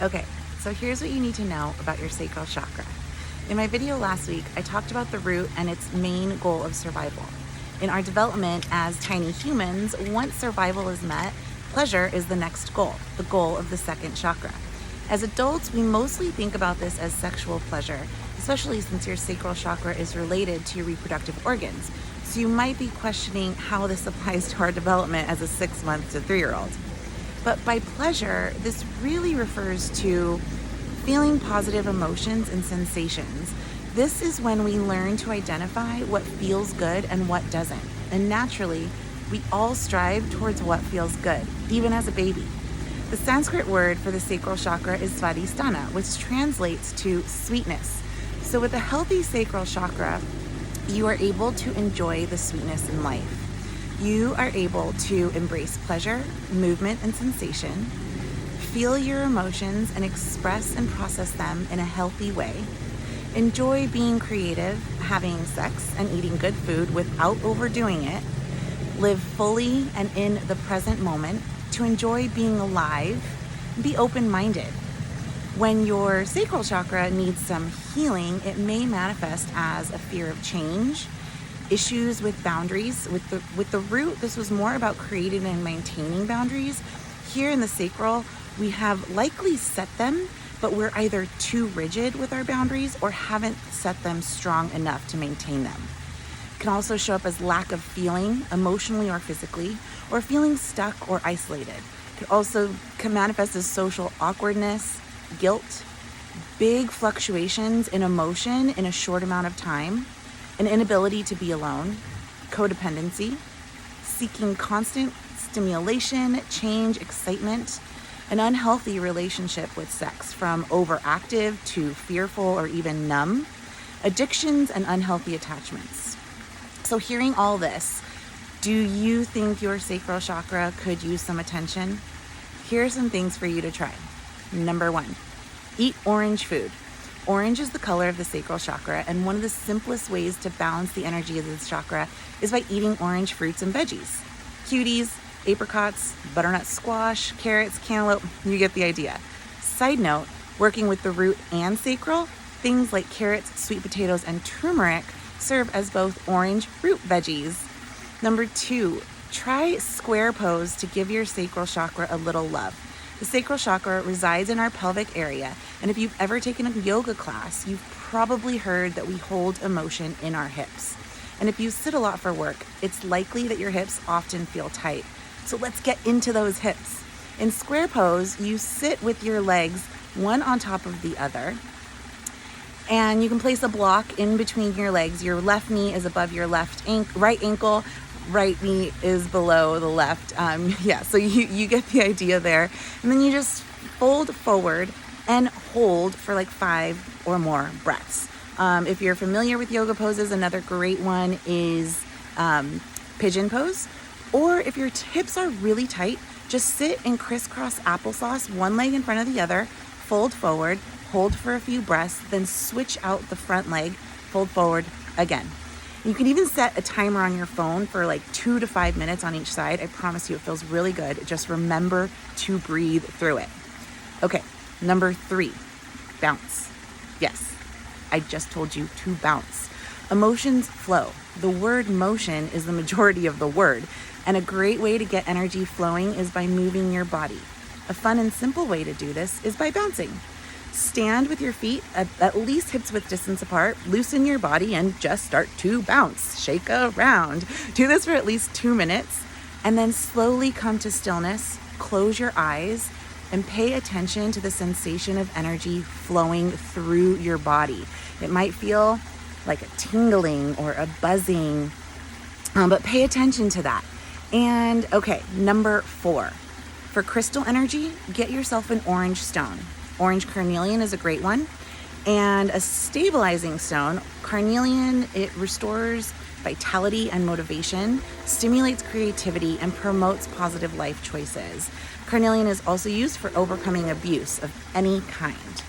Okay, so here's what you need to know about your sacral chakra. In my video last week, I talked about the root and its main goal of survival. In our development as tiny humans, once survival is met, pleasure is the next goal, the goal of the second chakra. As adults, we mostly think about this as sexual pleasure, especially since your sacral chakra is related to your reproductive organs. So you might be questioning how this applies to our development as a 6-month to 3-year-old. But by pleasure, this really refers to feeling positive emotions and sensations. This is when we learn to identify what feels good and what doesn't. And naturally, we all strive towards what feels good, even as a baby. The Sanskrit word for the sacral chakra is svadhisthana, which translates to sweetness. So with a healthy sacral chakra, you are able to enjoy the sweetness in life. You are able to embrace pleasure, movement, and sensation, feel your emotions and express and process them in a healthy way, enjoy being creative, having sex, and eating good food without overdoing it, live fully and in the present moment, to enjoy being alive, and be open-minded. When your sacral chakra needs some healing, it may manifest as a fear of change, issues with boundaries. With the root, this was more about creating and maintaining boundaries. Here in the sacral, we have likely set them, but we're either too rigid with our boundaries or haven't set them strong enough to maintain them. It can also show up as lack of feeling, emotionally or physically, or feeling stuck or isolated. It also can manifest as social awkwardness, guilt, big fluctuations in emotion in a short amount of time, an inability to be alone, codependency, seeking constant stimulation, change, excitement, an unhealthy relationship with sex, from overactive to fearful or even numb, addictions, and unhealthy attachments. So hearing all this, do you think your sacral chakra could use some attention? Here are some things for you to try. Number 1, eat orange food. Orange is the color of the sacral chakra, and one of the simplest ways to balance the energy of this chakra is by eating orange fruits and veggies. Cuties, apricots, butternut squash, carrots, cantaloupe, you get the idea. Side note, working with the root and sacral, things like carrots, sweet potatoes, and turmeric serve as both orange root veggies. Number 2, try square pose to give your sacral chakra a little love. The sacral chakra resides in our pelvic area, and if you've ever taken a yoga class, you've probably heard that we hold emotion in our hips. And if you sit a lot for work, it's likely that your hips often feel tight. So let's get into those hips. In square pose, you sit with your legs one on top of the other, and you can place a block in between your legs. Your left knee is above your right ankle. Right knee is below the left. So you get the idea there. And then you just fold forward and hold for like 5 or more breaths. If you're familiar with yoga poses, another great one is pigeon pose. Or if your hips are really tight, just sit in crisscross applesauce, one leg in front of the other, fold forward, hold for a few breaths, then switch out the front leg, fold forward again. You can even set a timer on your phone for like 2 to 5 minutes on each side. I promise you it feels really good. Just remember to breathe through it. Okay, number 3, bounce. Yes, I just told you to bounce. Emotions flow. The word motion is the majority of the word, and a great way to get energy flowing is by moving your body. A fun and simple way to do this is by bouncing. Stand with your feet at least hips width distance apart, loosen your body, and just start to bounce. Shake around. Do this for at least 2 minutes, and then slowly come to stillness. Close your eyes and pay attention to the sensation of energy flowing through your body. It might feel like a tingling or a buzzing, but pay attention to that. And okay, number 4, for crystal energy, get yourself an orange stone. Orange carnelian is a great one. And a stabilizing stone, carnelian, it restores vitality and motivation, stimulates creativity, and promotes positive life choices. Carnelian is also used for overcoming abuse of any kind.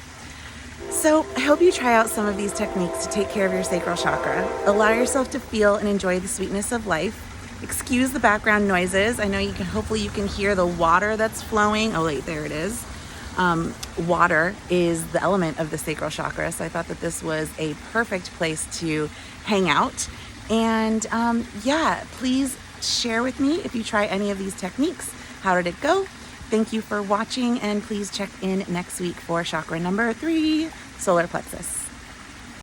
So I hope you try out some of these techniques to take care of your sacral chakra. Allow yourself to feel and enjoy the sweetness of life. Excuse the background noises. I know hopefully you can hear the water that's flowing. Oh wait, there it is. Water is the element of the sacral chakra, so I thought that this was a perfect place to hang out. And yeah, please share with me if you try any of these techniques. How did it go? Thank you for watching, and please check in next week for chakra number 3, solar plexus.